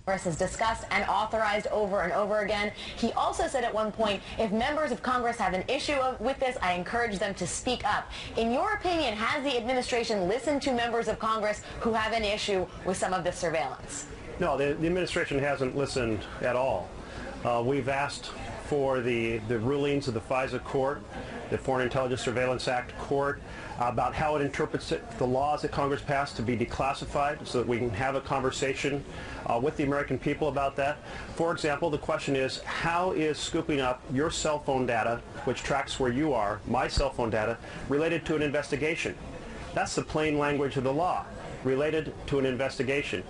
Congress has discussed and authorized over and over again. He also said at one point, if members of Congress have an issue with this, I encourage them to speak up. In your opinion, has the administration listened to members of Congress who have an issue with some of this surveillance? No, the administration hasn't listened at all. We've asked for the rulings of the FISA court, the Foreign Intelligence Surveillance Act court, about how it interprets the laws that Congress passed to be declassified so that we can have a conversation with the American people about that. For example, the question is, how is scooping up your cell phone data, which tracks where you are, my cell phone data, related to an investigation? That's the plain language of the law, related to an investigation.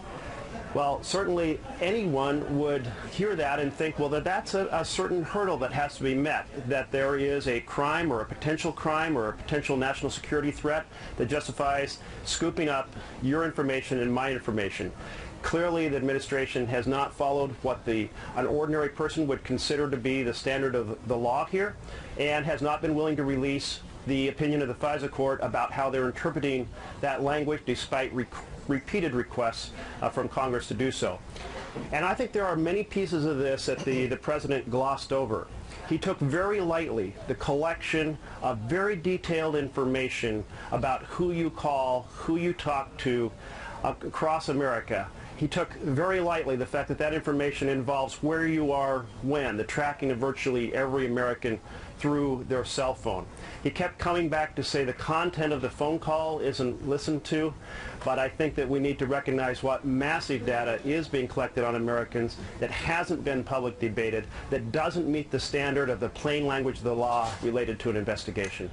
Well, certainly anyone would hear that and think, well, that's a certain hurdle that has to be met, that there is a crime or a potential national security threat that justifies scooping up your information and my information. Clearly, the administration has not followed what an ordinary person would consider to be the standard of the law here, and has not been willing to release the opinion of the FISA court about how they're interpreting that language despite repeated requests from Congress to do so. And I think there are many pieces of this that the President glossed over. He took very lightly the collection of very detailed information about who you call, who you talk to across America. He took very lightly the fact that that information involves where you are when, the tracking of virtually every American through their cell phone. He kept coming back to say the content of the phone call isn't listened to, but I think that we need to recognize what massive data is being collected on Americans that hasn't been publicly debated, that doesn't meet the standard of the plain language of the law related to an investigation.